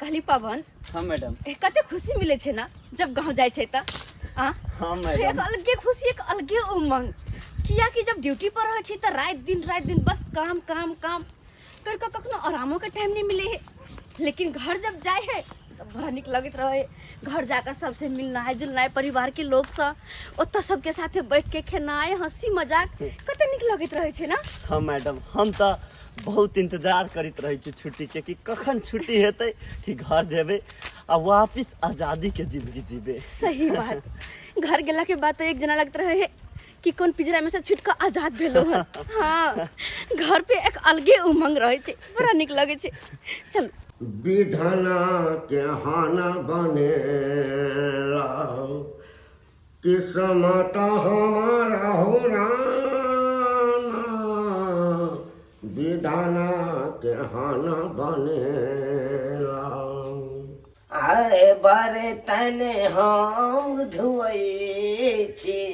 कहली पवन। हाँ मैडम। कते खुशी मिले छे ना जब गांव जाए छे त। हाँ मैडम। एक अलगे खुशी, एक अलगे उमंग। किया कि जब ड्यूटी पर रहे छी त रात दिन बस काम काम काम करके कखनो आरामो के टाइम नहीं मिले है। लेकिन घर जब जाए है तब बड़ा निक लगत रहे। घर जाकर सबसे मिलना है, जुलना है, परिवार के लोग सा ओत सबके साथे बैठ के खेनाए, हंसी मजाक कते निक लगत रहे छे ना। हाँ मैडम, हम तो बहुत इंतजार करते रहे छी छुट्टी के कि कखन छुट्टी हेतै कि घर जेबे आ वापस आजादी के जिंदगी जीबे। सही बात। घर गेला के बाद तो एक जना लगत रहे है कि कौन पिंजरा में से छूट के आजाद भेलो है। हाँ, घर पे एक अलगे उमंग रहे छे, बड़ा निक लगे छे। चल विधना के हाना बनेला, किस्मत हमारा हो राना, विधना के हाना बनेला। अरे बारे तने हम धुए छी,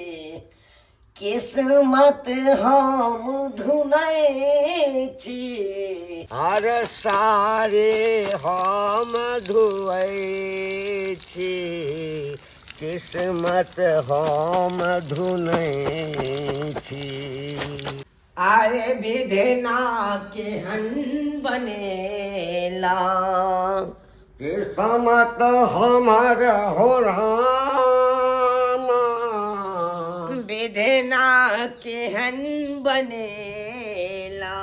किस्मत हम धुनाए छी। अरे सारे हम धुए छी, किस्मत हम धुने छी। अरे विधना केहन बनेला, किस्मत हमार हो रामा, विधना केहन बनेला।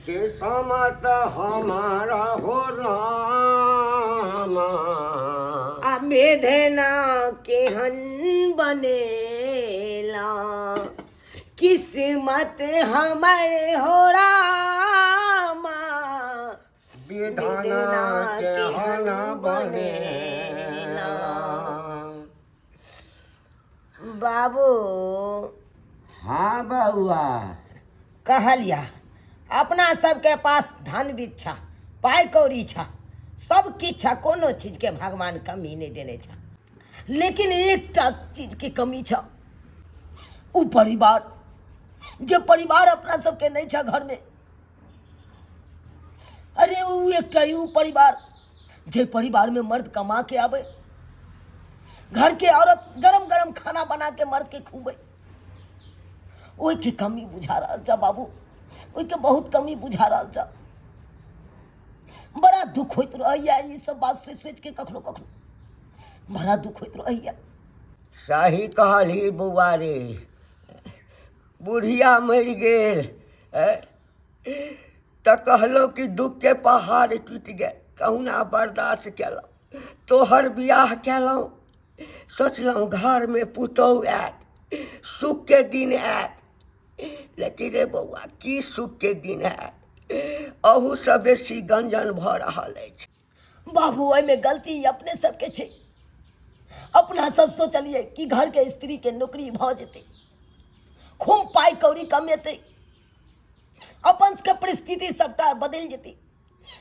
किस्मत हमारा हो रामा, आ विधना केहन बनेला, किस्मत हमारे हो रामा, विधना केहन बनेला। बाबू। हाँ बउआ। कहलिया अपना सबके पास धन भी छा, पाई कौड़ी छा, सब किछ छा, कोनो चीज के भगवान कमी नहीं देने छा। लेकिन एक चीज की कमी छा, उ परिवार। जो परिवार अपना सबके नहीं छा घर में। अरे उ एकटा उ परिवार जे परिवार में मर्द कमा के आवे, घर के औरत गरम गरम खाना बना के मर्द के खुबे। ओई की कमी बुझा रहा छा बाबू, ओई के बहुत कमी बुझा रहा छा। बड़ा दुख होइत रहैया ये सब बात सोच के, कखनो कखनो बड़ा दुख होइत रहैया। सही कहली बउआ रे, बुढ़िया मर गेल तो कहलो कि दुख के पहाड़ टूट गए, कहुना बर्दाश्त केलहुँ। तोहर बियाह केलहुँ, सोचलहुँ घर में पुतहु आयत, सुख के दिन आयत। लेकिन रे बउआ, की सुख के दिन आयत, अहू से बेसी गंजन भऽ रहल अछि। बाबू ओहिमे गलती अपने सबके छै। अपना सब सोचलिए कि घर के स्त्री के नौकरी भ जेतै, खूब पाई कौड़ी कमेतै, अपन सबके परिस्थिति सबटा बदलि जेतै,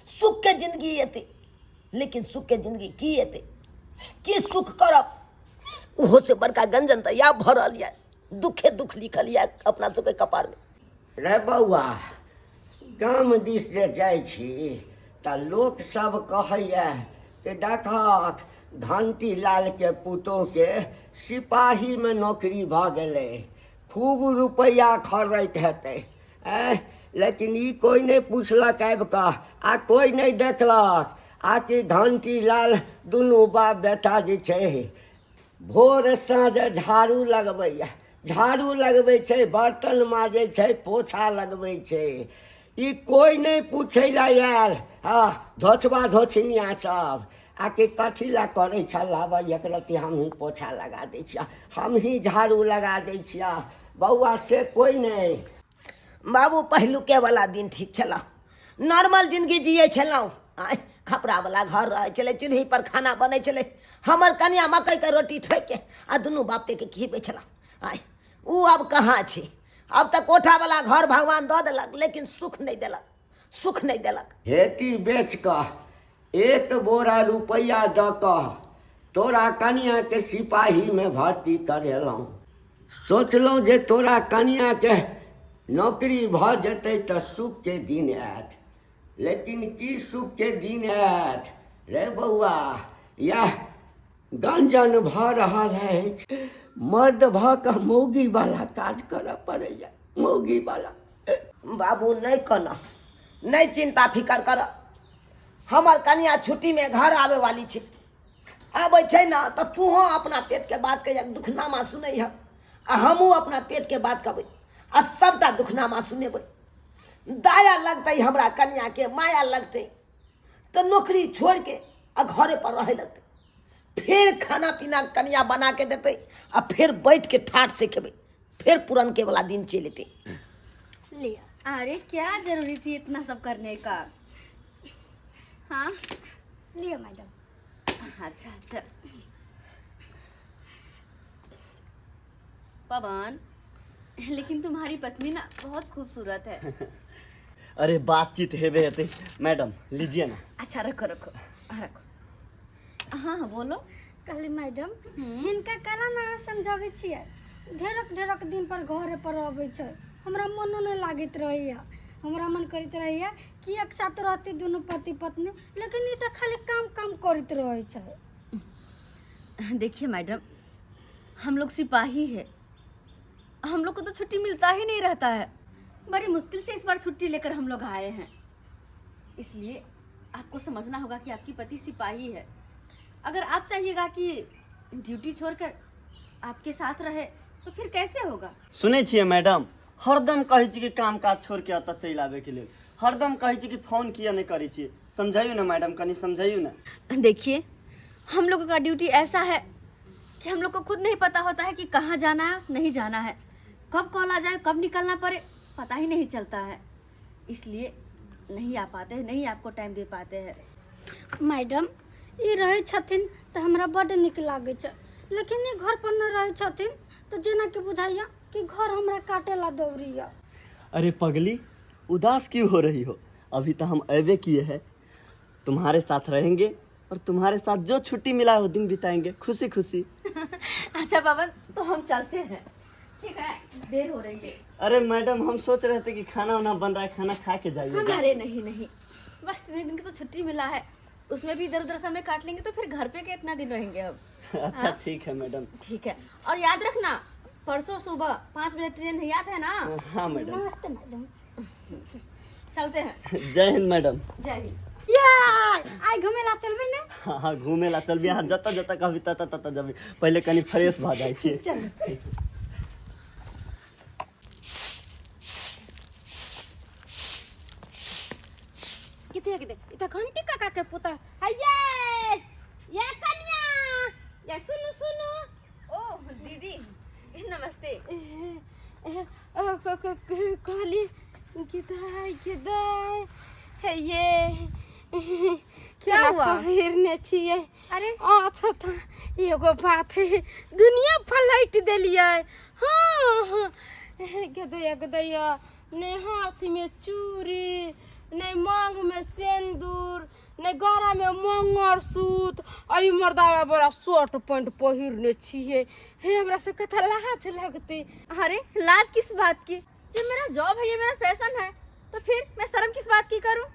सुख के जिंदगी एतै। लेकिन सुख के जिंदगी की एतै, की सुख करब। ओहो से बड़का गंजन तऽ या भऽ रहल यऽ, दुखे दुख लिखल यऽ अपना सबके कपार में। रे बउआ, गाम दिस जे जाइ छी तऽ लोक सब कहैया कि देखक घंटी लाल के पुतोह के सिपाही में नौकरी भऽ गेलै, खूब रुपैया खर्चैत हेतै। लेकिन ई कोई नहीं पूछलक आबि कऽ, आ कोई नहीं देखलक आ कि घंटी लाल दुनू बाप बेटा जे छै भोर साँझ झाड़ू लगबै छै, बर्तन माजै छै, पोछा लगबै छै। ई कोई नहीं पूछै लए आयल। हाँ, धोचबा धोचनिया सब आके कथी ला करै छला, एक रत्ती हमही पोछा लगा दै छिया, हमही झाड़ू लगा दै छिया। बउआ से कोई नहीं। बाबू पहिलुके वाला दिन ठीक छला, नॉर्मल जिंदगी जिये छलहुँ। खपरा वाला घर रहे चले, चूल्ही पर खाना बने चले, हमर कन्या मकई के रोटी ठोक के आ दुनू बापते के खिबै छला। उ अब कहाँ छै, अब तऽ कोठा वाला घर भगवान दऽ देलक, लेकिन सुख नहीं देलक, सुख नहीं देलक। खेती बेच कऽ एक बोरा रुपैया दऽ कऽ तोरा कनिया के सिपाही में भर्ती करेलहुँ। सोचलहुँ जे तोरा कनिया के नौकरी भऽ जेतै तऽ सुख के दिन आयत। लेकिन की सुख के दिन आयत रे बउआ, यह गंजन भ रहा है, मर्द भ के मौगी वाला काज करऽ पड़ैया, मौगी वाला। बाबू नहीं कना, नहीं चिंता फिकर कर। हमार कन्या छुट्टी में घर आवे वाली छे, आबै छै ना तो तू अपना पेट के बात के दुखनामा सुनै है, आ हमहूँ अपना पेट के बात कहबै, आ सबटा दुखनामा सुनेबै। दाया लगतै हमरा कन्या के, माया लगतै तो नौकरी छोड़ के आ घरे पर रहे लगतै, फिर खाना पीना कन्या बना के देते, आ फिर बैठ के ठाठ से खेबै, फिर पुरन के वाला दिन चल एतै। लिया, अरे क्या जरूरी थी इतना सब करने का? हाँ लिया मैडम। अच्छा अच्छा पवन, लेकिन तुम्हारी पत्नी ना बहुत खूबसूरत है। अरे बातचीत हेबे हेते मैडम, लीजिए ना। अच्छा रखो रखो रखो। हाँ हाँ बोलो। कहली मैडम हिनका केना ना समझाबै छियै, ढेरक ढेरक दिन पर घरे पर अबै छै, हमरा मनो नहीं लागैत रहैया, हमरा मन करैत रहैया कि एक साथ रहती दोनों पति पत्नी, लेकिन ई तो खाली काम काम करैत रहै छै। देखिए मैडम, हम लोग सिपाही है, हम लोग को तो छुट्टी मिलता ही नहीं रहता है, बड़ी मुश्किल से इस बार छुट्टी लेकर हम लोग आए हैं, इसलिए आपको समझना होगा कि आपकी पति सिपाही है। अगर आप चाहिएगा कि ड्यूटी छोड़कर आपके साथ रहे तो फिर कैसे होगा? सुने छिए मैडम, हरदम कहै छी कि काम काज छोड़ के अत चल आवे के लिए, हरदम कहै छी कि फोन किया नहीं करै छी। समझाइयो ना मैडम, कनी समझाइयो ना। देखिए, हम लोगों का ड्यूटी ऐसा है कि हम लोग को खुद नहीं पता होता है कि कहाँ जाना है, नहीं जाना है, कब कॉल आ जाए, कब निकलना पड़े, पता ही नहीं चलता है, इसलिए नहीं आ पाते हैं, नहीं आपको टाइम दे पाते हैं। मैडम ई रहै छथिन तो हमरा बड़ नीक लागै छै, लेकिन ई घर पर न रहै छथिन तो जेना कि बुझाइया कि घर हमरा काटे ला दौड़िया। अरे पगली, उदास क्यों हो रही हो? अभी तो हम अबे किए हैं, तुम्हारे साथ रहेंगे और तुम्हारे साथ जो छुट्टी मिला है वो दिन बिताएंगे खुशी खुशी। अच्छा पवन, तो हम चलते हैं, ठीक है, देर हो रही है। अरे मैडम, हम सोच रहे थे कि खाना वाना बन रहा है, खाना खा के जाइएगा। अरे नहीं नहीं, बस 3 दिन की तो छुट्टी मिला है, उसमें भी इधर उधर समय काट लेंगे तो फिर घर पे कितना दिन रहेंगे हम। अच्छा ठीक है मैडम। ठीक है, और याद रखना परसों सुबह 5 बजे ट्रेन है, याद है ना? हाँ मैडम। नमस्ते मैडम। चलते हैं। जय हिंद मैडम। जय हिंद। आई घूमे ला चलबे ने? हाँ हाँ, घूमे ला चलबी, यहाँ जता जता कहबी तता तता जबी, पहले कनी फ्रेश भ जाय छी। किथे इता घंटी काका के पुता हये ये कन्या, ये सुनु सुनु। ओ दीदी, नमस्ते। कहली किदाई है ये क्या हुआ? हिरने छिए। अरे अच्छा था, एगो बात है, दुनिया पलट देलिए। हाँ गदैया गदैया, ने हाथ में चूड़ी, ने मांग में सिंदूर, ने गला में मंगलसूत्र, आई मर्दावा बड़ा शर्ट पैंट पहिरने छिए। हे हमरा से कथा लाज लगते। अरे लाज किस बात की? ये मेरा जॉब है, ये मेरा फैशन है, तो फिर मैं शर्म किस बात की करूं?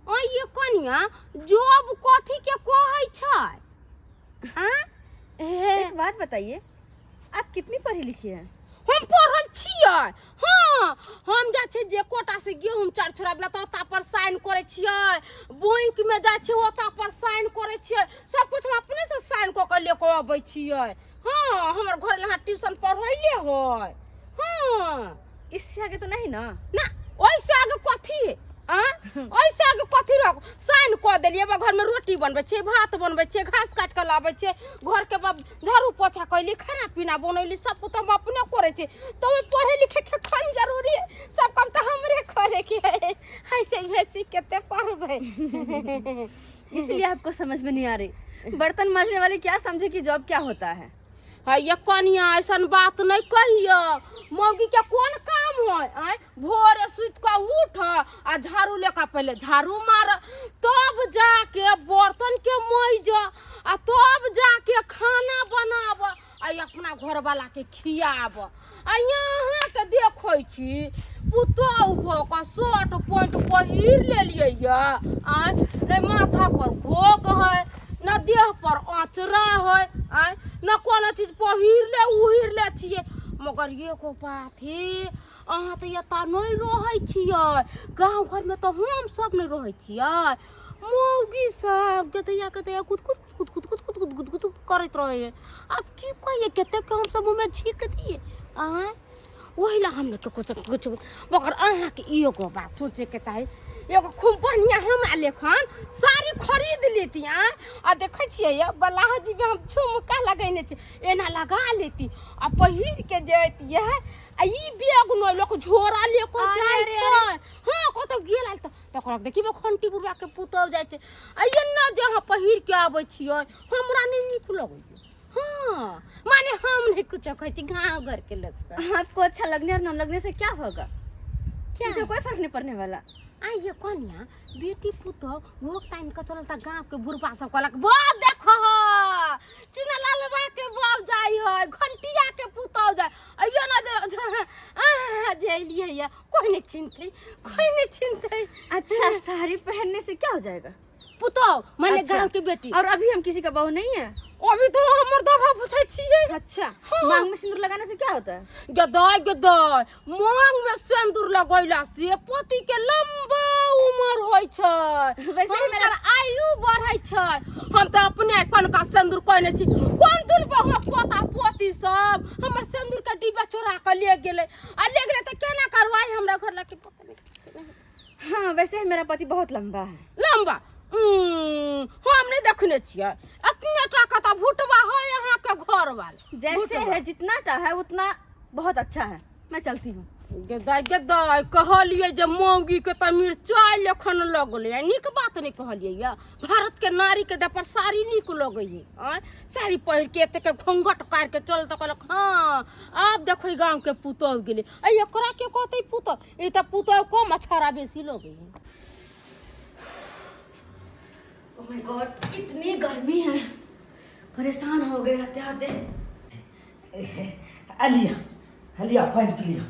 ओ ये कन्या जॉब कथी के कहै छै? एक बात बताइए, आप कितनी पढ़ी लिखी हैं? हम पढ़ल छियै। हाँ, हम जा छै जे कोटा से गेहूं चार छोड़ाबला त ओता पर साइन करे छियै, बैंक में जा छै ओता पर साइन करे छियै, सब कुछ हम अपने से साइन क के लेके आबै छियै। हाँ, हमर घर लहा ट्यूशन पढ़ैले होय। हाँ, इससे आगे तो नहीं ना? ना ओइसे आगे कथी है? ऐसे आगे कथी रख साइन क देलिए, घर में रोटी बनबै छै, भात बनबै छै, घास काट के लाबै छै, घर के झाड़ू पोछा कैली, खाना पीना बनैली, सब कुछ हम अपने करे छै। तो पढ़े लिखे के कौन जरूरी है? सब काम तो हमरे करे के है। ऐसे वैसे केते पढ़बै? इसलिए आपको समझ में नहीं आ रही, बर्तन मांजने वाले क्या समझे कि जॉब क्या होता है? ये कनिया ऐसा बात नहीं कहियो, मौगी के कौन काम है? भोरे सुत के उठ आ झाड़ू लेकर पहले झाड़ू मार, तब जाके बर्तन के मौज, आ तब जाके खाना बनाब, आ अपना घर वाला के खियाब, आ यहाँ के देखै छी पुतौ भोका शर्ट पैंट पहिर लेलियै या आ ने माथा पर घोग है न देह पर आँचरा है आ न कोनो चीज उहिर ले छियै मगर एगो बात है अहाँ तो एता नहीं रहै छियै गाँव घर में तो हम सब नहीं रहै छियै मौगी सब कतैया कुद करैत रहे अब की कहिए कते के हम सब में झीक दिए आ वही ला हमने तो कुछ मगर अहाँ के एगो बात सोचे के चाही एगो खूब बढ़िया हमरा लेखन साड़ी खरीद लेती आ देखे छियै ब्लाउज जी में हम झुमका लगैने छी एना लगा लेती आ पहिर के जेती है आ ई बैग न लोक झोरा लेको जाय छै हां कतौ गेल त तकर देखिबो खंटी बुढ़वा के पुतौ जाय छै आ एना जे अहाँ पहिर के आबै छियै हमरा नहीं नीक लगै हाँ माने हम नहीं कुछ कहती गाँव घर के लोग आपको अच्छा लगने और न लगने से क्या होगा? क्या? मुझे कोई फर्क नहीं पड़ने वाला। आ ये कन्या बेटी पुतो वो टाइम का चलता गाँव के बुढ़वा सब कहलक बाप देखो चुना लालवा के बाप जाई है घंटिया के पुतो जाय अयो ना जेलिए या कोई नहीं चिंते अच्छा साड़ी पहनने से क्या हो जाएगा? पुतो माने अच्छा। गाँव की बेटी और अभी हम किसी का बहू नहीं है। अभी तो हमर दफा पूछे छिए अच्छा हाँ। मांग में सिंदूर लगाने से क्या होता है? गदाय मांग में सिंदूर लगैला से पति के लंबा उम्र होय छै वैसे ही मेरा आयु बढ़ै छै हम तो अपने कोन का सिंदूर कहने छी कोन दिन पर हम पोता पोती सब हमर सिंदूर के डिब्बा चोरा के ले गेले त केना करवाई हमरा घर लके पता नहीं। हाँ वैसे ही मेरा पति बहुत लंबा है। लंबा हम नहीं देखने छियै इतने टाका तो भुटवा है यहाँ के घर वाले जैसे है जितना टा है उतना बहुत अच्छा है। मैं चलती हूँ। गदाय कहलिए जे मौगी के त मिर्चाई लेखन लगले नीक बात नहीं कहलिए या भारत के नारी के दे पर साड़ी नीक लगे है साड़ी पहिर के एते के घूंघट काट के चल त कहलक हां अब देखो गांव के पुतौ गेले एकरा के कहते पुतौ ई त पुतौ को मछरा बेसी लगे है। ओह माय गॉड इतनी गर्मी है परेशान हो गए आते अलिया पानी पी लिया।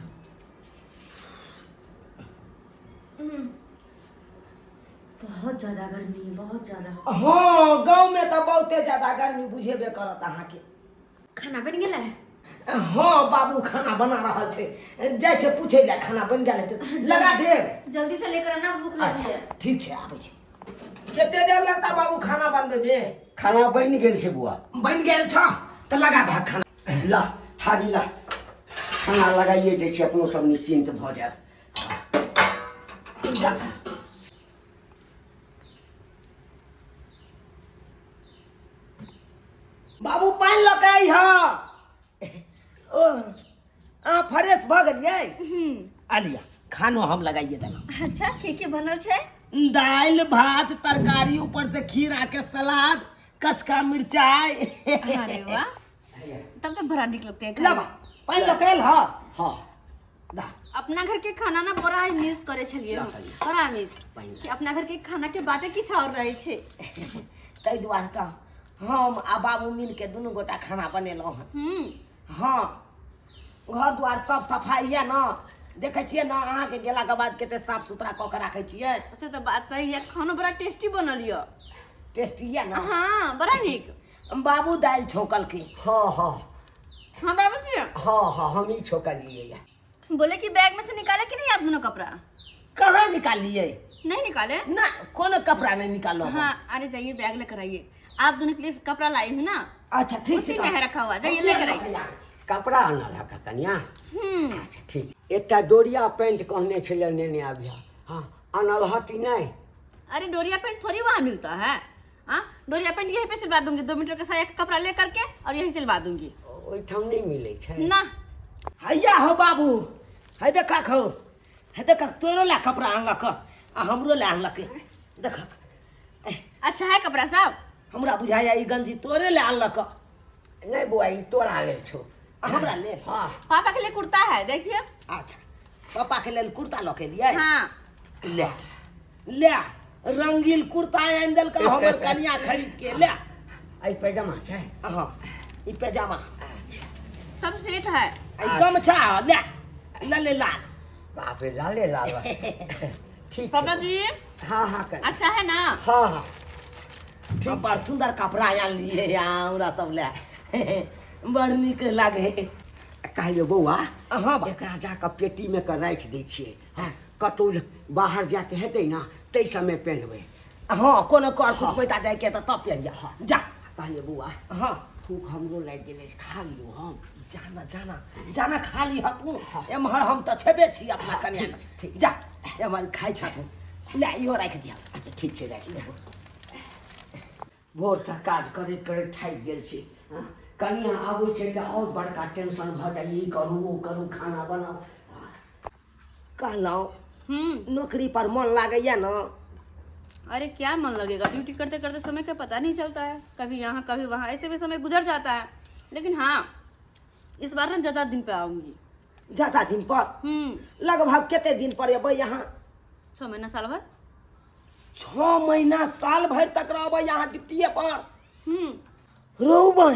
बहुत ज्यादा गर्मी है बहुत ज्यादा। हाँ गाँव में तो बहुते ज्यादा गर्मी बुझेबे करत अहाँ के। खाना बन गेला है? हाँ बाबू खाना बना रहा छे जाय छे पूछे ले खाना बन गेल है लगा दे जल्दी से लेकर आना भूख लगी अच्छा है। ठीक छे आबै छे केते देर लगता बाबू खाना बनबे में? खाना बन गेल छै बुआ। बन गेल छ त लगा दा खाना ला थारी ला खाना लगाइए दै छी अपनो सब निश्चिंत भऽ जायब। बाबू पानी लकाई ह ओ आ फ्रेश भ गेलियै आलिया खानो हम लगाइए देना। अच्छा ठीक है बनल छै दाल भात तरकारी ऊपर से खीरा के सलाद कचका मिर्चाई। अरे वाह तब तो बड़ा निक लगता है लाबा पानी लकाइल ह हाँ दा अपना घर के खाना ना बड़ा ही मिस करे छलिए हम बड़ा मिस कि अपना घर के खाना के बातें किछ और रहे छे। तै दुआरे त हम आ बाबू मिल के दुनू गोटा खाना बनेलहुँ हँ। हाँ घर द्वार सब सफाई है ना देखे छियै ना अहाँ के गेला के बाद केते साफ सुथरा क के राखे छियै। से तो बात सही है खाना बड़ा टेस्टी बनल है। टेस्टी है ना? हाँ बड़ा निक। बाबू दाल छौकल के। हाँ हाँ हाँ बाबू जी हाँ हम ही छोकलिए या। बोले कि बैग में से निकाले कि नहीं आप दोनों कपड़ा? कहाँ निकालिए? नहीं निकाले ना कोनो कपड़ा नहीं निकालो। हाँ अरे जाइए बैग लेकर आइए आप दोनों के लिए कपड़ा लाई हूँ ना अच्छा ठीक उसी में है रखा हुआ जाइए लेकर आइए। कपड़ा आनल है का कन्या? अच्छा ठीक। एकटा डोरिया पैंट कहने छलै नेने आबिया। हाँ आनल है कि नहीं? अरे डोरिया पैंट थोड़ी वहाँ मिलता है। हाँ डोरिया पैंट यहीं पे सिलवा दूंगी 2 मीटर का साया का कपड़ा ले करके और यहीं सिलवा दूंगी। ओहिठाम नहीं मिले छै ना हैया हो बाबू है देखा खो है देखा तोरो ला कपड़ा आनलक आ हमरो ला आनलक देखा। अच्छा है कपड़ा साहब? हमरा बुझाया ई गंजी तोरे ला आनलक। नहीं बुआ ई तोरा ले छो। हमरा ले। हाँ पापा के लिए कुर्ता है देखिए। अच्छा पापा के लेल कुर्ता ल के लिए। हाँ ले ले रंगील कुर्ता आन देल का हमर कनिया खरीद के ले। आई पैजामा छै? हाँ ई पैजामा सब सेट है। गमछा ले ले लाल। बाप रे लाले लाल बा। ठीक पापा है। जी हाँ हाँ कर। अच्छा है ना? हाँ हाँ ठीक बड़ सुंदर कपड़ा आन लिए यहाँ हमरा सब ले बड़ नीक लागे। कहलियो बौआ हाँ बा। एकरा जाकर पेटी में कर राखि दै छियै। हाँ कतौ बाहर जाके हेतै ना ताहि समय पहनबै। हाँ कोनो कर कुछ पैसा जाए के तो तब पहन जा। कहलियो बौआ हाँ भूख हमरो लागि गेलै खा लियो हम। जाना जाना जाना खाली ह तू एम्हर हम तो छेबे छी अपना कन्या ठीक। जा एम्हर खाइ छ तू ले इहो राख दिया। अच्छा ठीक छै राखि देबो। भोर से काज करैत करैत थाकि गेल छी। हाँ, कनिया आबै छै तऽ और बड़का टेंशन भऽ जाइ। ई करू ओ करू खाना बनाओ। कहलहुँ नौकरी पर मन लागैया न। अरे क्या मन लगेगा, ड्यूटी करते करते समय का पता नहीं चलता है, कभी यहाँ कभी वहाँ, ऐसे में समय गुजर जाता है। लेकिन हाँ इस बार ना ज्यादा दिन पे आऊंगी। ज्यादा दिन पर लगभग केते दिन पर अबै यहाँ? 6 महीना साल भर। 6 महीना साल भर तक रहबै यहाँ ड्यूटीए पर? रहबै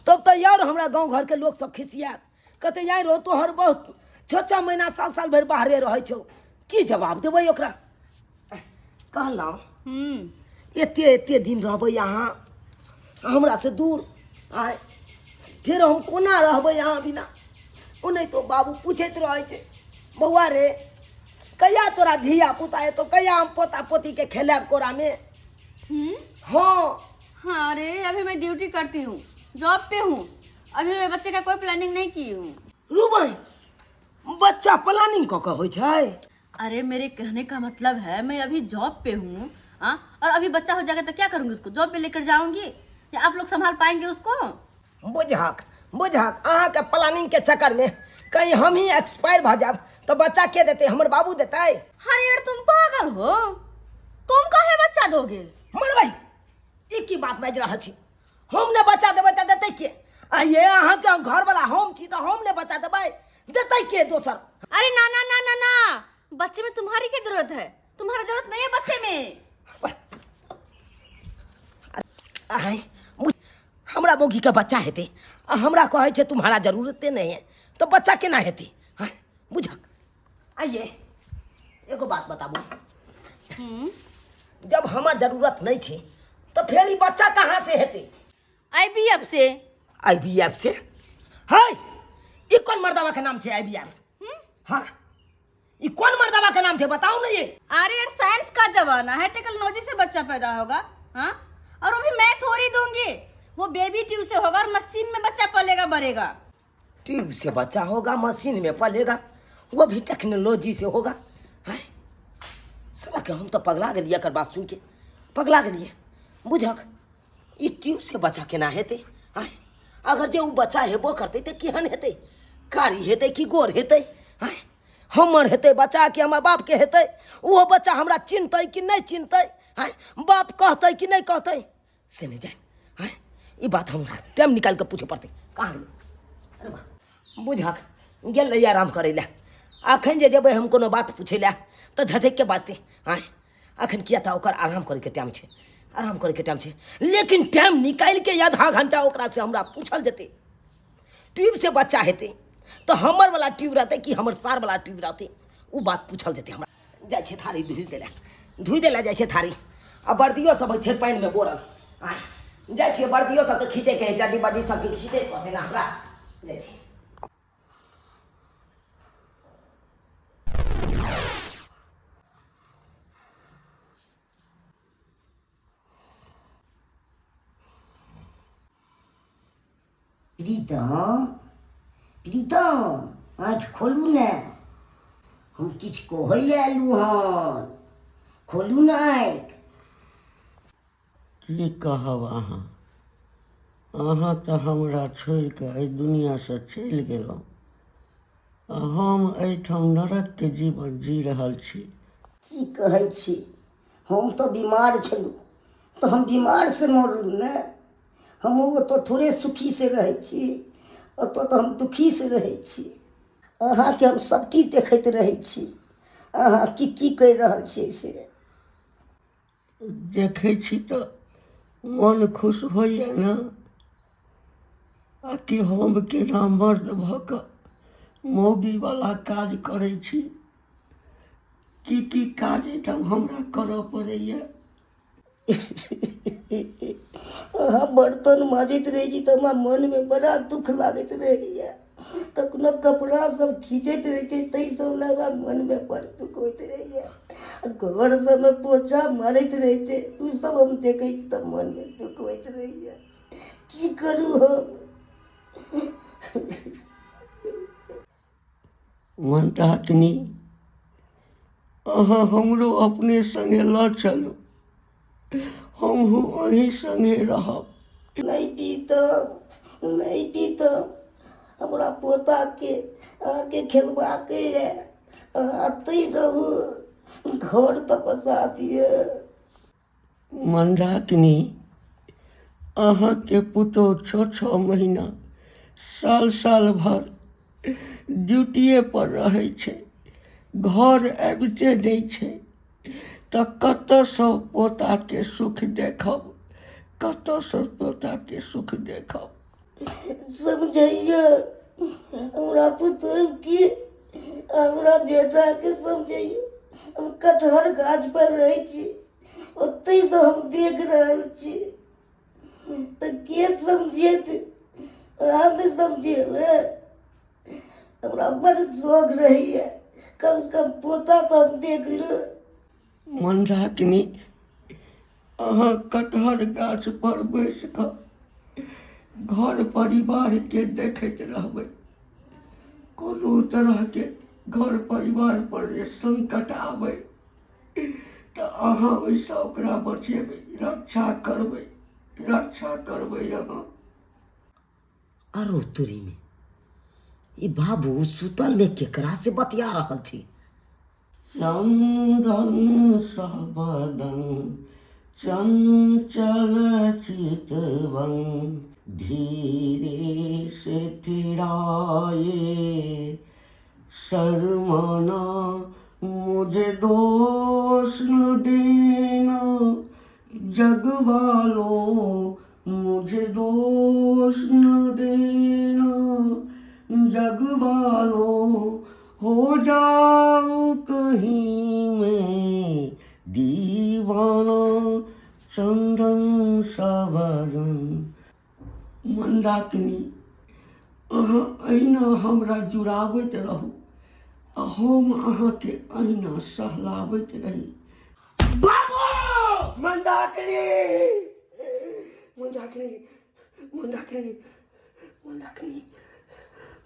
तब तो यार हमरा गांव घर के लोग सब खिसियात कहते यार रहो तोहर बहुत 6 महीना साल भर बाहरे रहै छौ, की जवाब देबै ओकरा? कहलहुँ एते दिन रहबै यहाँ हमरा से दूर आय फिर हम कोना रहबै यहाँ बिना? ओ नहीं तो बाबू पूछैत रहै छै बौआ रे कहिया तोरा धिया पुता है तो कहिया हम पोता पोती के खेलाब कोरा में? हाँ हाँ अरे अभी मैं ड्यूटी करती हूँ, जॉब पे हूँ, अभी मैं बच्चे का कोई प्लानिंग नहीं की हूँ। रुबै बच्चा प्लानिंग कऽ के होइ छै? अरे मेरे कहने का मतलब है मैं अभी जॉब पे हूँ और अभी बच्चा हो जाएगा तो क्या करूँगी उसको? जॉब पे लेकर जाऊंगी या आप लोग संभाल पाएंगे उसको? बुझक अहाँ के प्लानिंग के चक्कर में कहीं हम ही एक्सपायर भ जाब तो बच्चा के देते? हमर बाबू देते? अरे यार तुम पागल हो, तुम काहे बच्चा दोगे? हमर भाई ई की बात बाजि रहल छी? हम ने बच्चा देबै तऽ देतै के? आ ये अहाँ के घर वाला हम छी तऽ हम ने बच्चा देबै, देतै के दोसर? अरे ना ना ना ना ना, बच्चे में तुम्हारी क्या जरूरत है? तुम्हारा जरूरत नहीं है बच्चे में। हमरा बोगी के बच्चा हेतै आ हमरा कहै छै तुम्हारा जरूरते नहीं है तो बच्चा केना हेतै? बुझक आइए एगो बात बताबू, जब हमर जरूरत नहीं छै तो फिर ई बच्चा कहाँ से हेतै? IVF से। IVF से? है ई कौन मर्दवा के नाम छै IVF? हाँ ई कौन मर्दवा के नाम छै बताओ ना ये। अरे यार साइंस का जमाना है, टेक्नोलॉजी से बच्चा पैदा होगा। हाँ और वो भी मैं थोड़ी दूंगी, वो बेबी ट्यूब से होगा और मशीन में बच्चा पलेगा बढ़ेगा। ट्यूब से बच्चा होगा, मशीन में पलेगा, वो भी टेक्नोलॉजी से होगा? साला के हम तो पगला गेलिए एकर बात सुन के, पगला गेलिए। बुझक ई ट्यूब से बच्चा केना हेतै? अगर जे वो बच्चा हेबो करतै तऽ केहन हेतै? कारी हेतै कि गोर हेतै? हमर हेतै बच्चा कि हमर बाप के हेतै? वो बच्चा हमरा चिन्हतै कि नहीं चिन्हतै? बाप कहतै कि नहीं कहतै से नहीं जाए। ई बात हमरा टाइम निकाल के पूछे पड़तै। कहाँ गेलै? बुझक गेलै आराम करै लए। अखन जे जेबै हम कोनो बात पूछे लए तऽ झझक के बाजतै। अखन किया तऽ ओकर आराम करे के टाइम छै, आराम करे के टाइम छै। लेकिन टाइम निकाल के आधा घंटा ओकरा से हमरा पूछल जेतै ट्यूब से बच्चा हेतै तो हमर वाला ट्यूब रहतै कि हमर सार वाला ट्यूब रहतै? ओ बात पूछल जेतै हमरा। जाइ छै थारी धुइ देला जाइ छै थारी आ बर्दियो सब छै पानि में बोरल। जाइ छियै बर्दियो सबके खींचे के चड्डी बड्डी सबके खींचे पड़तै ना हमरा। जाइ छियै प्रीतम आँखि खोलू ने, हम किछु कहै लए आयलू हन, खोलू ने आँखि। की कहब अहाँ? अहाँ तऽ हमरा छोड़ि कऽ एहि दुनियासँ चलि गेलहुँ आ हम एहिठाम नरकके जीवन जी रहल छी। की कहै छी? हम तऽ बीमार छलहुँ तऽ हम बीमार से मरलहुँ ने। हम ओतऽ थोड़े सुखी से रहै छी, ओतऽ तऽ हम दुखी से रहै छी। अहाँके हम सबटी देखैत रहै छी, अहाँ की कहि रहल छियै से देखै छी तऽ मन खुश होइए ने। आ कि हम केना मर्द भऽ कऽ मौगी वाला काज करै छी। की काज एहिठाम हमरा करऽ पड़ैया। अहाँ बर्तन माजैत रहै छी तऽ हमरा मनमे बड़ा दुख लागैत रहैया। कखनो कपड़ा सब खींचैत रहै छै ताहि सब लए हमरा मनमे बड़ दुख होइत रहैया। घर सबमे पोछा मारैत रहिते ओ सब हम देखै छी तऽ मनमे दुख होइत रहैया। की करू हम? मंदाकिनी, अहाँ हमरो अपने संगे लऽ चलू, हमहूँ अहीं संगे रहब। नहीं पीतम हमरा पोताके आके खेलबाके है। आते रहू, घर तऽ बसा दिए। मंदाकिनी, अहाँके पुतोह 6 महीना साल भर ड्यूटिए पर रहै छै, घर आबिते दै छै, तऽ कतऽसँ पोताके सुख देखब, कतऽसँ पोताके सुख देखब? समझैया हमरा पुतोहके, हमरा बेटाके समझैया। हम कटहर गाछ पर रहै छी, ओतहि से हम देख रहल छी, तऽ के समझेत? अहाँ नहि समझेबै? हमरा बड़ शौक रहैया, कम से कम पोता तो हम देख लू। मंदाकिनी, अहाँ कटहर गाछ पर बैस कऽ घर परिवारके देखैत रहबै। कोनो तरहके घर परिवार पर जे संकट आबै तऽ अहाँ ओहिसँ ओकरा बचेबै, रक्षा करबै अहाँ। आरो तोरी में ये बाबू सुतल में केकरा से बतिया रहल छी? चंदन सहबदन चंचल चितवन, धीरे से तिराए शर्माना, मुझे दोष न देना जग वालों, मुझे दोष न देना जग वालों, हो जाऊं कहीं मैं दीवाना, चंदन सावरन। मंदाकिनी, अहाँ अहिना हमरा जुड़ाबैत रहू, आ हम अहाँके अहिना सहलाबैत रही। बाबू! मंदाकिनी! मंदाकिनी! मंदाकिनी! मंदाकिनी!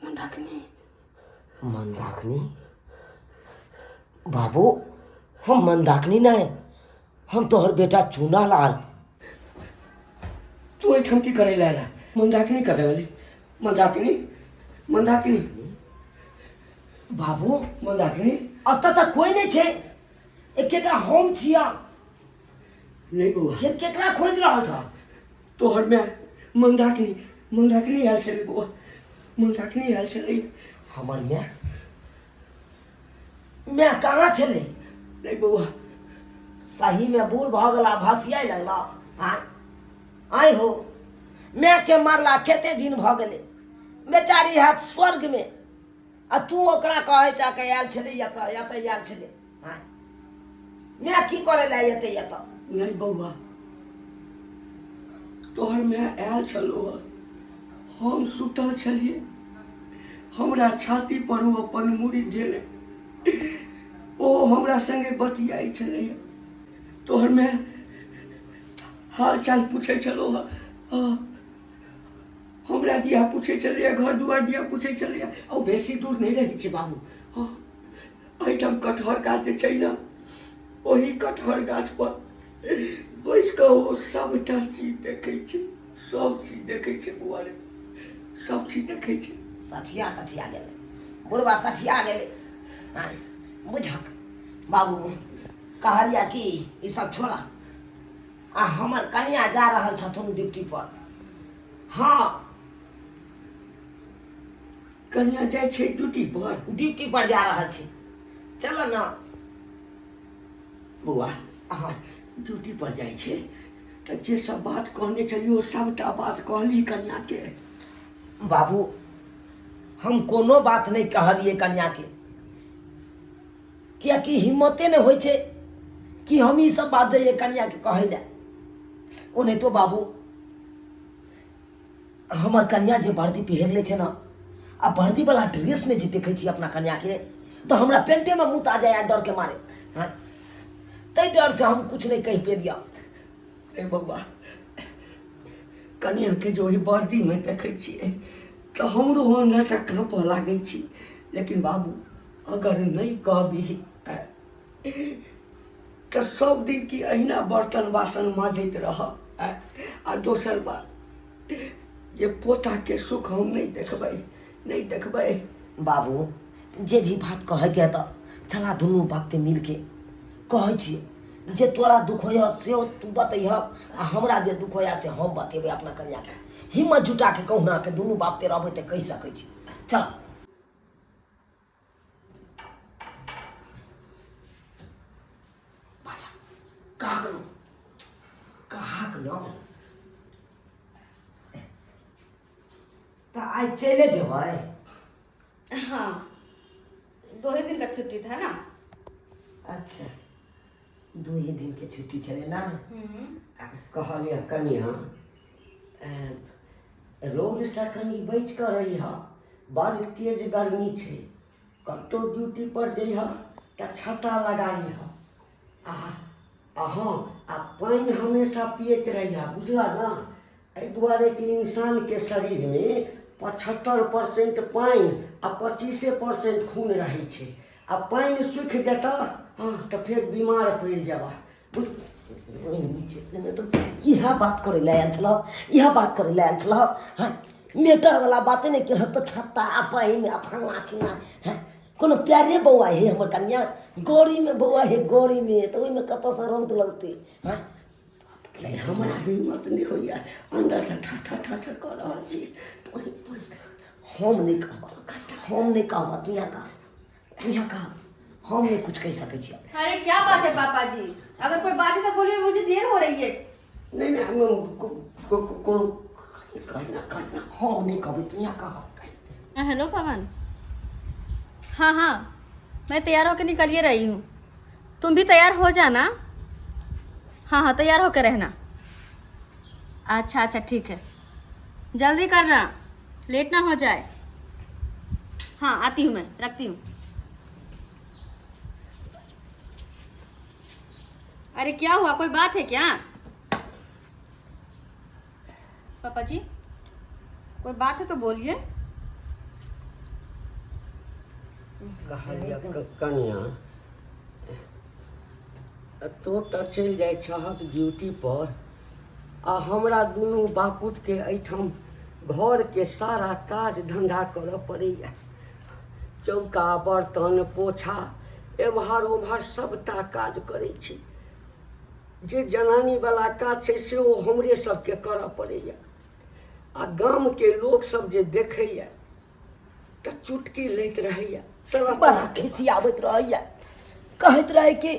मंदाकिनी! मंदाकिनी? बाबू, हम मंदाकिनी नहीं, हम तोहर बेटा चूना लाल। तू एहिठाम की करे ला? मंदाकिनी कतऽ गेली? मंदाकिनी! मंदाकिनी! बाबू, मंदाकिनी! अतः तक कोई नहीं छे, एकेटा हम छिया। नहीं बौआ, फिर केकरा खोज रहल छ? तोहर माय मंदाकिनी आयल छलै बौआ, मंदाकिनी आयल छलै। हमर मैं कहाँ छले? नहीं बौआ, सही में बूढ़ भ गला, भसियाई लगला। आय हो, मैं के मरला केते दिन भ गेले, बेचारी हाथ स्वर्ग में, आ तू ओकरा कहे चा के आयल छले यत आयल छले। मैं की करे ला यते यत? नहीं बौआ, तोहर माय आयल छलो, हम सुतल छलिए, हमरा छाती पर ओ अपन मुड़ी देने, ओ हमरा संगे बतियाई छलै। तोहर माय हाल चाल पूछे छलो, हमरा दिया पूछे छलै, घर दुआर दिया पूछे छलै। ओ बेसी दूर नहीं रही छै बाबू, एहिठाम कटहर गाछ छै ना, ओही कटहर गाछ पर बैस कऽ ओ सबटा चीज देखै छै, सब चीज देखै छै बौआ रे, सब चीज देखै छै। सठिया तठिया गेले, बुढ़वा सठिया गेले। बुझक बाबू, कहलिया कि ई सब छोड़ा, आ हमर कन्या जा रहल छथुन ड्यूटी पर। हाँ, कन्या जाइ छै ड्यूटी पर जा रहल छै, चल ना बौआ। हाँ, ड्यूटी पर जाइ छै तऽ जे सब बात कहने छलियै ओ सबटा बात कहली कन्या के। बाबू, हम कोनो बात नहीं कहलिए कन्या के, कियाकि हिम्मते नहीं होइ छै कि हम ई सब बात जाइए कन्या के कहे ले। ओ नहीं तो बाबू हमर कन्या जे वर्दी पहिर ले छै ना, आ वर्दी वाला ड्रेस में जे देखे छी अपना कन्या के, तो हमरा पेंटे में मुँह आ जाए डर के मारे। हाँ, तै डर से हम कुछ नहीं कह पे दिया। ए बौआ, कनिया के जो वर्दी में देखे छिए तो हमरो अंदर से काँपऽ लागे छी। लेकिन बाबू अगर नहीं कहबी तो सब दिन की अहिना बर्तन बासन मांजैत रह। आ दोसर बात, ये पोता के सुख हम नहीं देखबै। बाबू जे भी बात कहे के तो चला दुनू बापते मिल के कहे छी। जे तोरा दुख होय से तू बतैह, आ हमरा जे दुख होय से हम बतेबै अपना कन्या के। हिम्मत जुटा के कहूना के दुनू बापते रहबै तऽ कहि सकै छी। चल बाजा कहाँ न तो आज चले जेबै। हाँ, 2 ही दिन का छुट्टी था ना। अच्छा 2 ही दिन के छुट्टी चले ना। कहलिए कनिया रोड से कनी बच कर रही है, बड़ तेज गर्मी छै। कतौ ड्यूटी पर जइह तऽ छत्ता लगा लिह। हाँ, आ पानि हमेशा पियत रहिए, बुझला ना। एहि दुआरे कि इंसान के शरीर में 75% पानि आ 25% खून रहे छै। आ पानि सूखि जेतऽ हाँ तो फिर बीमार पड़ि जाबा। यह बात करे ले आयल छलौ, यह बात करे ले आयल छलौ। हाँ, मेटर वाला बातें नहीं केलह तो छत्ता आ पानि आ फलना चिलना। हाँ, कोनो प्यारे बौआ है हमर कन्या, गौरी में बौआ है, गौरी में तो ओहिमे कतऽ से रंग लगते। हाँ, हमरा हिम्मत नहीं होइए, अंदर से ठर कर रहल छी। हम नहीं कहब, तू यहाँ कह, हम नहीं कुछ कह सकै छी। अरे क्या बात है पापा जी, अगर कोई बात है तो बोलिए, मुझे देर हो रही है। नहीं कहना हम नहीं कहबै, तू यहाँ कह। हेलो पवन। हाँ, मैं तैयार होकर निकल ही रही हूँ, तुम भी तैयार हो जाना। हाँ, तैयार होकर रहना। अच्छा ठीक है, जल्दी करना, लेट ना हो जाए। हाँ, आती हूँ मैं, रखती हूँ। अरे क्या हुआ, कोई बात है क्या पापा जी? कोई बात है तो बोलिए। कनिया तो चलि जाइ छहक ड्यूटी पर, आ हमरा दुनू बापूत के एहिठाम घर के सारा काज धंधा करऽ पड़ैया। चौका बर्तन पोछा एम्हर ओम्हर सबटा काज करै छी। जे जनानी वाला काज छै से ओ हमरे सबके करऽ पड़ैया। आ गाम के लोग सब जे देखैया तऽ चुटकी लैत रहैया। बड़ा खिसियाबैत रहैया, कहैत रहे कि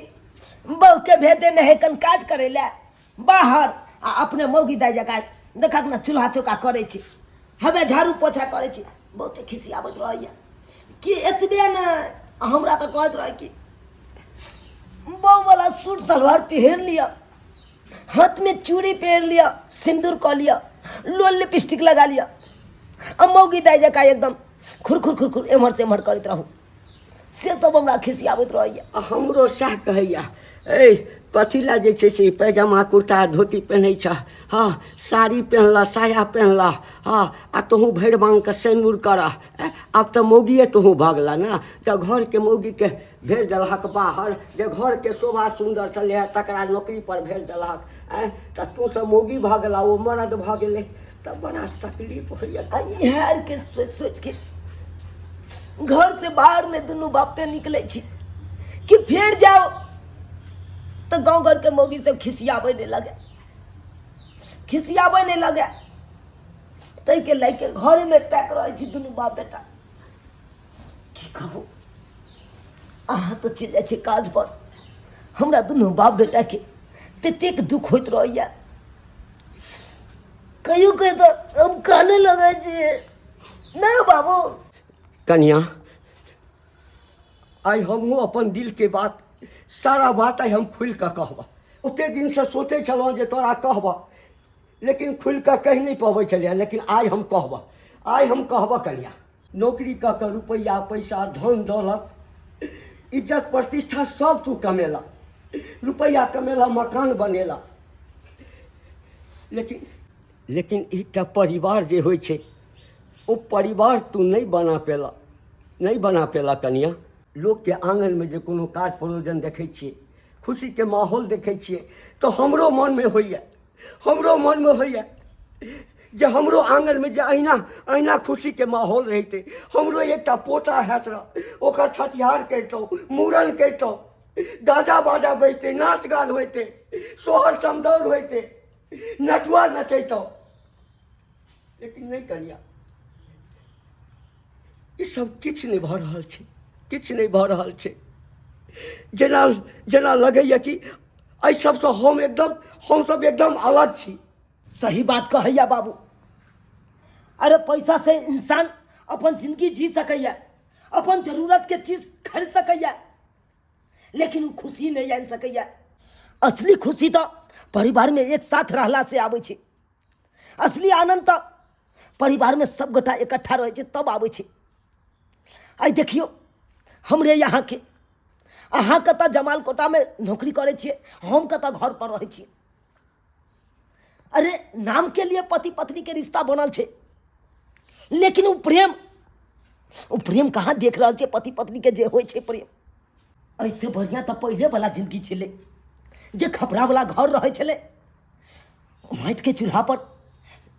बहू के भेदे नहीं कन काज करे ले बाहर, आ अपने मौगी दाई जका देखत ना चूल्हा चौका करे छी, हमे झाड़ू पोछा करे छी। बहुते खिसियाबैत रहैया कि एतबे न, हमरा तो कहैत रहे कि बहू वाला सूट सलवार पहन लिया, हाथ में चूड़ी पहन लिया, सिंदूर कर लिया, लोल लिपस्टिक लगा लिया, आ मौगी दाई जका एकदम खुर एम्हर से एम्हर करैत रहू। से सब हमरा खिसियाबैत रहैया। हमरो सएह कहैया, ए कथी लए जे छै से पैजामा कुर्ता धोती पहनै छह, हाँ साड़ी पहनला, साया पहनला, हाँ आ तोहूँ भरि बाँग के सेनुर करह। आब तऽ मौगिए तोहूँ भगला ना, जब घर के मौगी के भेज देलहक बाहर, जे घर के शोभा सुंदर चले है तकरा नौकरी पर भेज देलहक, तऽ तू सब मौगी भगला, वो मर्द भऽ गेलै, तब बड़ा तकलीफ होइया। इहर के सोच के घर से बाहर में दुनू बापते निकले छी कि फिर जाओ तो गांव घर के मौगी सब खिसियाबे नहीं लगे, तै के लेके घर में पैक रहे छी दुनू बाप बेटा। की कहू, अहाँ तो चल जाए काज पर, हमरा दुनू बाप बेटा के ततेक दुख होइत रहैया। कहियो कहे तो हम कहने लगे जे नहीं बाबू, कन्या, आई हमहूँ अपन दिल के बात, सारा बात आई हम खुल कर कहबा। उते दिन से सोचे छलहुँ जे तोरा कहबा, लेकिन खुल कर कह नहीं पाबै छलियै, लेकिन आई हम कहबा। आई हम कहबा कन्या, नौकरी कऽ के रुपैया पैसा धन दौलत इज्जत प्रतिष्ठा सब तू कमेला, रुपैया कमेला, मकान बनेला, लेकिन एकटा परिवार जे होइ छै ओ परिवार तू नहीं बना पेला कन्या। लोग के आंगन में जे कोनो काज प्रयोजन देखै छियै, खुशी के माहौल देखै छियै, तो हमरो मन में होइए जे हमरो आंगन में जे अहिना खुशी के माहौल रहते, हमरो एकटा पोता हैत रह, ओकर छठिहार करितौ, मूड़न करितौ, गाजा बाजा बजते, नाच गान होते, सोहर समदौर होते, नटुआ नचैतौ। लेकिन नहीं कन्या, ई सब किछु नहीं भऽ रहल छै। जेना लगैया कि एहि सबसँ हम सब एकदम अलग छी। सही बात कहैया बाबू। अरे पैसा से इंसान अपन जिंदगी जी सकैया, अपन जरूरत के चीज खरीद सकैया, लेकिन वो खुशी नहीं आन सकैया। असली खुशी तो परिवार में एक साथ रहला से आबै छै। असली आनंद तो परिवार में सब गोटा इकट्ठा रहै छै तब आबै छै। आई देखियो हमरे यहाँ के, अहाँ कतऽ जमालकोटा में नौकरी करै छियै, हम कतऽ घर पर रहै छियै। अरे नाम के लिए पति पत्नी के रिश्ता बनल छै, लेकिन वो प्रेम कहाँ देख रहल छै पति पत्नी के जे होइ छै प्रेम। ऐसे बढ़िया तो पहले वाला जिंदगी छलै, जे खपरा वाला घर रहे छलै, माटि के चूल्हा पर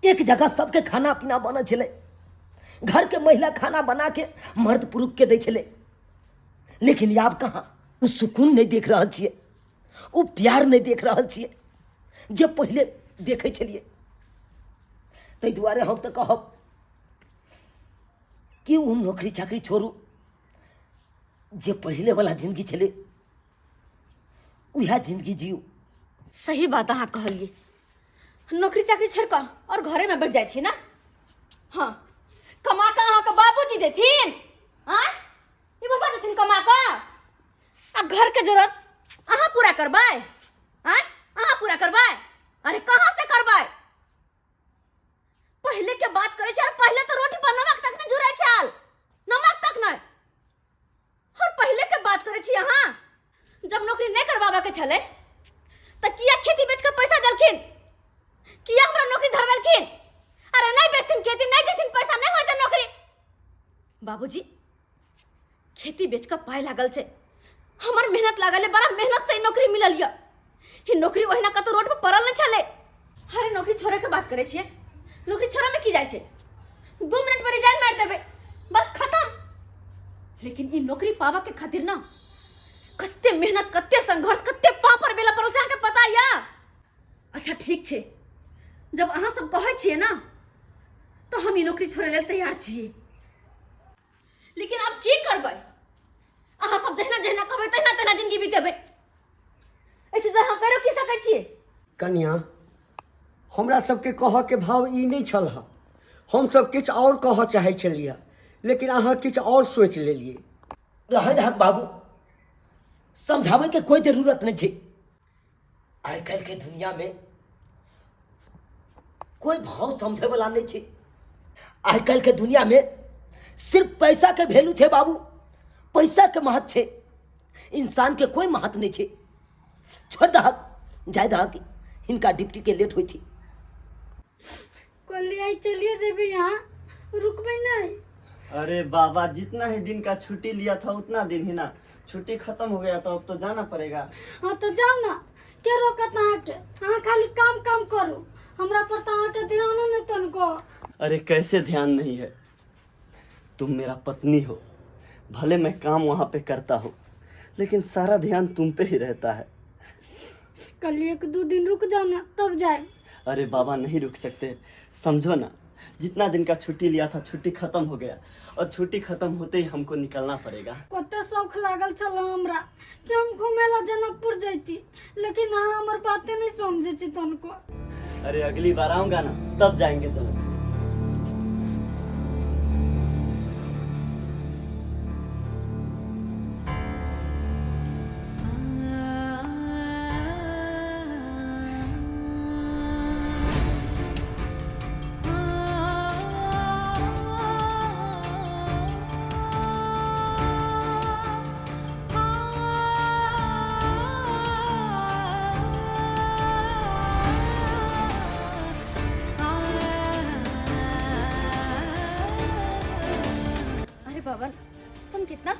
एक जगह सबके खाना पीना बनै छलै, घर के महिला खाना बना के मर्द पुरुष के दै छलै। लेकिन आब कहाँ, वो सुकून नहीं देख रहल छियै, वो प्यार नहीं देख रहल छियै जे पहले देखै छलियै। ताहि दुआरे हम तो कहब कि वो नौकरी चाकरी छोड़ू, जे पहले वाला जिंदगी छलै वह जिंदगी जियो। सही बात अहाँ कहलिए। नौकरी चाकरी छोड़ कर और घरे में बैठ जाइ छी ना। हाँ, कमा के अहाँ के बाबूजी देथिन, हाँ ई बाबा देथिन कमा के, आ घर के जरूरत अहाँ पूरा करबै, हाँ अहाँ पूरा करबै। अरे कहाँ से करबै? पहले के बात करे छै, और पहले तो रोटी पर नमक तक नहीं झुरै छल, नमक तक नहीं। और पहले के बात करे छी अहाँ, जब नौकरी नहीं करबाबा के छले त किया खेती बेच के पैसा देलखिन, किया हमरा नौकरी धरवेलखिन? अरे नहीं बेचथिन खेती, नहीं देथिन पैसा, नहीं होइते नौकरी। बाबूजी खेती बेच के पाय लागल छै, हमर मेहनत लागल है, बड़ा मेहनत से नौकरी मिलल है। ही नौकरी ओहिना कतौ रोड पर पड़ल नहीं छले। अरे नौकरी छोड़े के बात करे छियै, नौकरी छोड़े में की जाय छै? 2 मिनट में रिजाइन मार देबे, बस खत्म। लेकिन ई नौकरी पावा के खातिर ना कत्ते मेहनत, कत्ते संघर्ष, कत्ते पापड़ बेला परोसा के पता या। अच्छा ठीक छै, जब अहाँ सब कहै छियै ना तो हम ई नौकरी छोड़े लेल तैयार छियै। लेकिन अब की करबै? अहाँ सब जहिना जहिना कहबै तहिना तहिना जिंदगी बीतेबै। ऐसे तो हम करो की सकै छियै? कन्या, हमरा सबके कहऽ के भाव ई नहीं छल। हम सब किछु और कहऽ चाहै छलियै, लेकिन अहाँ किछु और सोच लेलियै। रहे दहक बाबू, समझावे के कोई जरूरत नहीं छै। आइ काल्हि के दुनिया में कोई भाव समझे वाला नहीं छै। आइ काल्हि के दुनिया में सिर्फ पैसा के वैल्यू छै बाबू, पैसा के महत्व छै, इंसान के कोई महत्व नहीं छै। छोड़ दहक, जाय दहक, इनका डिप्टी के लेट हुई थी। कल आई चलिए जेबे, यहाँ रुकबे नहीं। अरे बाबा, जितना ही दिन का छुट्टी लिया था उतना दिन ही ना, छुट्टी खत्म हो गया तो अब तो जाना पड़ेगा। हाँ तो जाओ ना, क्या रोकत अहाँ के? अहाँ खाली काम काम करू, हमरा पर तो अहाँ के ध्यान नहीं तनको। अरे कैसे ध्यान नहीं है? तुम मेरा पत्नी हो, भले मैं काम वहाँ पे करता हूँ, लेकिन सारा ध्यान तुम पे ही रहता है। कल 1-2 दिन रुक जाओ ना, तब जाए। अरे बाबा नहीं रुक सकते, समझो ना, जितना दिन का छुट्टी लिया था छुट्टी खत्म हो गया, और छुट्टी खत्म होते ही हमको निकलना पड़ेगा। कते शौक लागल चलो हमरा कि हम घूमेला जनकपुर जैती, लेकिन अहाँ हमर बातें नहीं समझे छी तनको। अरे अगली बार आऊंगा ना, तब जाएंगे। चलो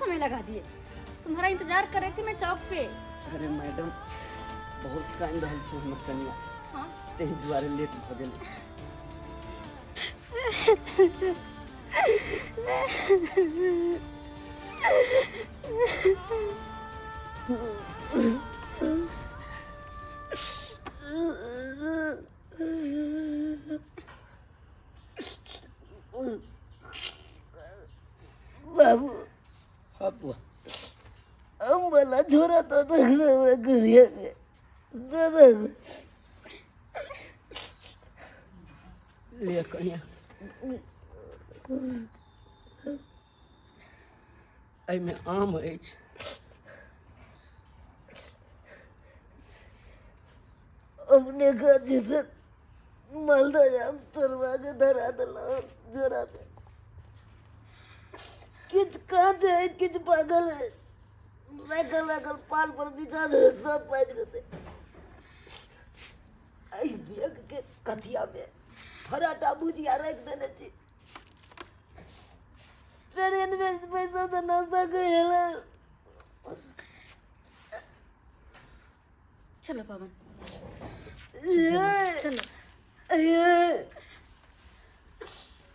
समय लगा दिए। तुम्हारा इंतजार कर रही थी मैं चौक पे। अरे मैडम बहुत कांड रहल छी हमर कनिया, हाँ तेही दुआरे लेट भ गेल। बाबू हाँ बुआ, हम वाला छोरा तो हमरा करिया के दादा ले कनिया एहिमे आम अछि। अपने का जैसे मालदा जाम तरवा के धरा दिला जोड़ा पे। किच कांच है किच पागल है, रखल रखल पाल पर बिछा दे सब पाक देते। आई बेग के कथिया में फराटा भुजिया रख देने थी। ट्रेन में पैसा तो नाश्ता करेला। चलो पवन ये चलो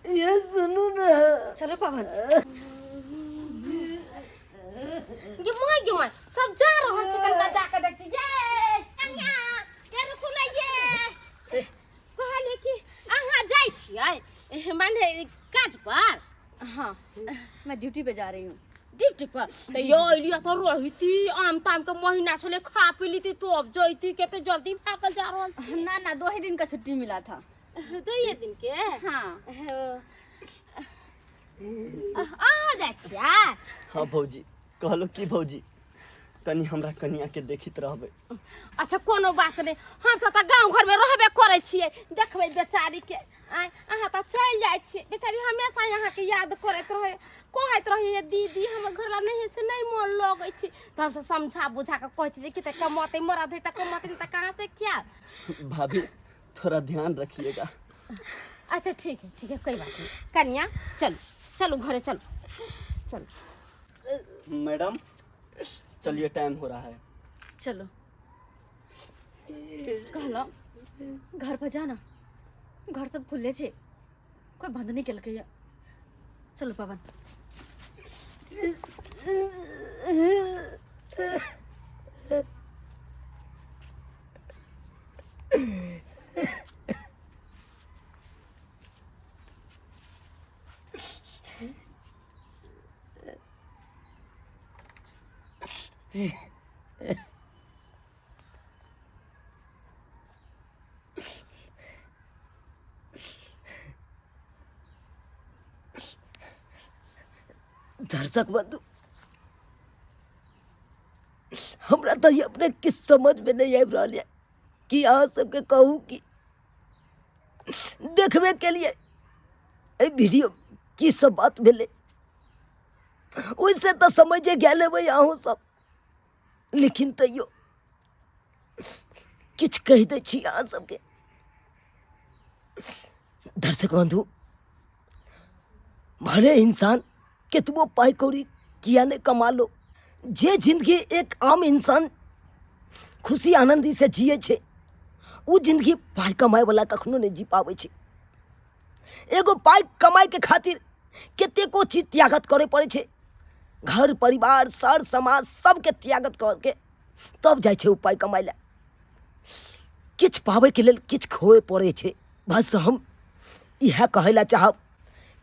ये सुनो ना। चलो पवन। ये सब जा रहल छै कनिया जाके देखती। ये कनिया ये रुकू ना, ये कहले कि अहाँ जाइ छियै माने काज पर? हाँ मैं ड्यूटी पे जा रही हूँ। ड्यूटी पर तो यो लिया तो रहिती आम ताम के महीना छले खा पी लीती तो अब जइती केते जल्दी भागल जा रहल छी। ना ना 2 ही दिन का छुट्टी मिला था। 2 दिन के? हाँ आ जाइ छियै? हाँ भौजी कहलो कि भौजी तनी हमरा कनिया के देखित रहबे। अच्छा कोनो बात नहीं, हम सब त गांव घर में रहबे करे छियै, देखबै बेचारी के। अहाँ त चल जाइ छियै, बेचारी हमेशा यहाँ के याद करत रहे, कहत रहे ये दीदी हमर घर ला नहीं से नहीं मन लगै छै। त हम सब समझा बुझा के कहै छी कि त कमाते मरद है त कमाते त कहां से क्या। भाभी थोड़ा ध्यान रखिएगा। अच्छा ठीक है कोई बात नहीं। कन्या चलो चलो घरे चलो चलो। मैडम चलिए टाइम हो रहा है। चलो कहलो घर पर जाना, घर सब खुले छे, कोई बंद नहीं केलकै या। चलो पवन। दर्शक बंधु, हमरा तो ये अपने किस समझ में नहीं आबि रहल है कि अहाँ सबके कहूँ कि देखबे के लिए ए वीडियो की सब बात भेले ओइसे तो समझे गेल हेबै अहूँ सब, लेकिन तैयो किछ कहि दै छी अहाँ सबके। दर्शक बंधु, भले इंसान कितबो पाई कौड़ी किया ने कमा लो, जे जिंदगी एक आम इंसान खुशी आनंदी से जिये छे वो जिंदगी पाई कमाए वाला कखनो नहीं जी पावे छे। एगो पाई कमाए के खातिर केतेको चीज त्यागत करे पड़े छे, घर परिवार सर समाज सबके त्यागत करके तब जाए छे वो पाई कमाए ला। किछ पावे के लेल किछ खोए पड़े छे। बस हम यह कहेला चाहब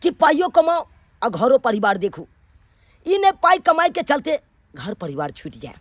कि पाइयो कमाओ और घरों परिवार देखू, इन्हें पाई कमाई के चलते घर परिवार छूट जाए।